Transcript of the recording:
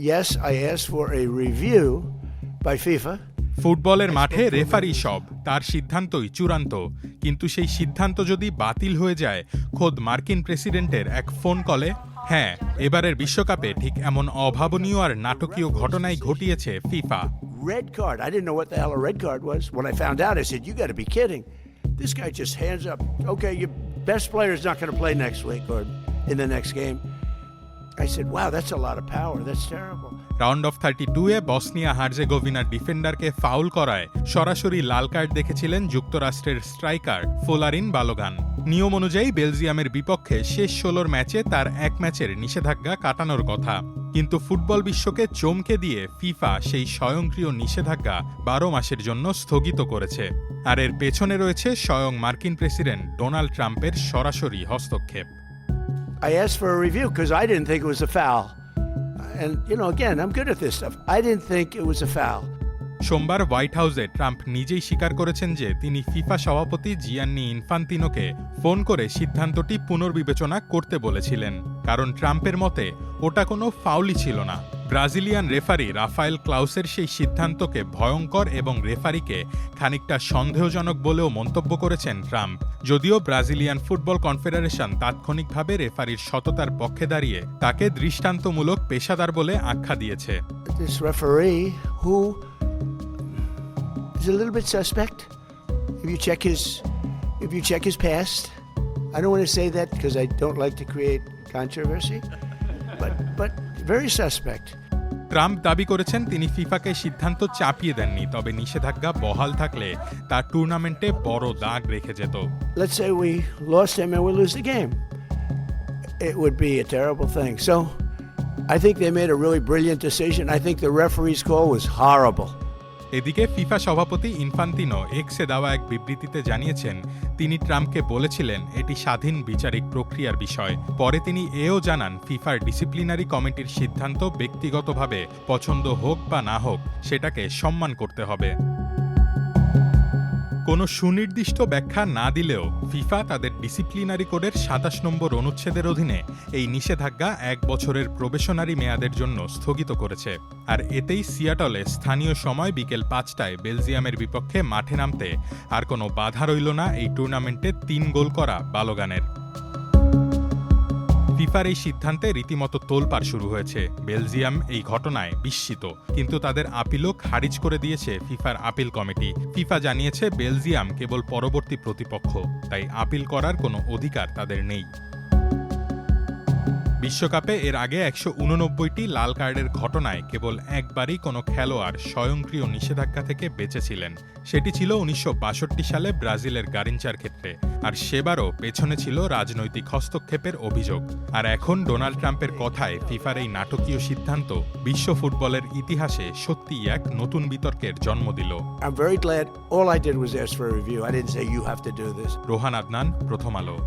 Yes, I asked for a review by FIFA. ফুটবলের মাঠে referee সব, তার সিদ্ধান্তই চূড়ান্ত। কিন্তু সেই সিদ্ধান্ত যদি বাতিল হয়ে যায় খোদ মার্কিন প্রেসিডেন্টের এক ফোন কলে। হ্যাঁ, এবারের বিশ্বকাপে ঠিক এমন অভাবনীয় আর নাটকীয় ঘটনাই ঘটিয়েছে FIFA. Red card. I didn't know what the hell a red card was. When I found out, I said, "You got to be kidding!" This guy just hands up. Okay, your best player is not going to play next week or in the next game. I said, "Wow, that's a lot of power. That's terrible." Round of 32-এ Bosnia হার্জেগোভিনার ডিফেন্ডারকে foul করায় সরাসরি লাল card দেখেছিলেন যুক্তরাষ্ট্রের striker Folarin Balogun. নিয়ম অনুযায়ী বেলজিয়ামের বিপক্ষে শেষ 16 ম্যাচে তার এক ম্যাচের নিষেধাজ্ঞা কাটানোর কথা। কিন্তু ফুটবল বিশ্বকে চমকে দিয়ে ফিফা সেই স্বয়ংক্রিয় নিষেধাজ্ঞা 12 মাসের জন্য স্থগিত করেছে। আর এর পেছনে রয়েছে স্বয়ং মার্কিন প্রেসিডেন্ট ডোনাল্ড ট্রাম্পের সরাসরি হস্তক্ষেপ। I asked for a review because I didn't think it was a foul. And, again, I'm good at this stuff. I didn't think it was a foul. সোমবার হোয়াইট হাউসে ট্রাম্প নিজেই স্বীকার করেছেন যে তিনি ফিফা সভাপতি জিয়ান্নি ইনফান্তিনোকে ফোন করে সিদ্ধান্তটি পুনর্বিবেচনা করতে বলেছিলেন, কারণ ট্রাম্পের মতে ওটা কোনো ফাউলই ছিল না। ব্রাজিলিয়ান রেফারি রাফায়েল ক্লাউসের সেই সিদ্ধান্তকে ভয়ঙ্কর এবং রেফারিকে খানিকটা সন্দেহজনক বলেও মন্তব্য করেছেন ট্রাম্প। যদিও ব্রাজিলিয়ান ফুটবল কনফেডারেশন তাৎক্ষণিকভাবে রেফারির সততার পক্ষে দাঁড়িয়ে তাকে দৃষ্টান্তমূলক পেশাদার বলে আখ্যা দিয়েছে। This referee who is a little bit suspect. If you check his past, I don't want to say that because I don't like to create controversy, but very suspect. Trump দাবি করেছেন তিনি ফিফাকে সিদ্ধান্ত চাপিয়ে দেননি, তবে নিষেধাজ্ঞা বহাল থাকলে তার টুর্নামেন্টে বড় দাগ রেখে যেত। Let's say we lost him and we lose the game. It would be a terrible thing. So I think they made a really brilliant decision. I think the referee's call was horrible. এদিকে FIFA সভাপতি Infantino এক্সে দেওয়া এক বিবৃতিতে জানিয়েছেন তিনি ট্রাম্পকে বলেছিলেন এটি স্বাধীন বিচারিক প্রক্রিয়ার বিষয়। পরে তিনি এও জানান ফিফার ডিসিপ্লিনারি কমিটির সিদ্ধান্ত ব্যক্তিগতভাবে পছন্দ হোক বা না হোক সেটাকে সম্মান করতে হবে। কোনো সুনির্দিষ্ট ব্যাখ্যা না দিলেও ফিফা তাদের ডিসিপ্লিনারি কোডের ২৭ নম্বর অনুচ্ছেদের অধীনে এই নিষেধাজ্ঞা 1 বছরের প্রবেশনারি মেয়াদের জন্য স্থগিত করেছে। আর এতেই সিয়াটলে স্থানীয় সময় বিকেল 5টায় বেলজিয়ামের বিপক্ষে মাঠে নামতে আর কোনো বাধা রইল না এই টুর্নামেন্টে 3 গোল করা বালোগানের। ফিফার এই সিদ্ধান্তে রীতিমতো তোলপাড় শুরু হয়েছে। বেলজিয়াম এই ঘটনায় বিস্মিত, কিন্তু তাদের আপিলও খারিজ করে দিয়েছে ফিফার আপিল কমিটি। ফিফা জানিয়েছে বেলজিয়াম কেবল পরবর্তী প্রতিপক্ষ, তাই আপিল করার কোনো অধিকার তাদের নেই। বিশ্বকাপে এর আগে 189টি লাল কার্ডের ঘটনায় কেবল একবারই কোনো খেলোয়াড় স্বয়ংক্রিয় নিষেধাজ্ঞা থেকে বেঁচেছিলেন। সেটি ছিল 1962 সালে ব্রাজিলের গারিঞ্চার ক্ষেত্রে, আর সেবারও পেছনে ছিল রাজনৈতিক হস্তক্ষেপের অভিযোগ। আর এখন ডোনাল্ড ট্রাম্পের কথায় ফিফার এই নাটকীয় সিদ্ধান্ত বিশ্ব ফুটবলের ইতিহাসে সত্যিই এক নতুন বিতর্কের জন্ম দিল। I'm very glad all I did was ask for a review. I didn't say you have to do this. Rohan Adnan, প্রথম আলো।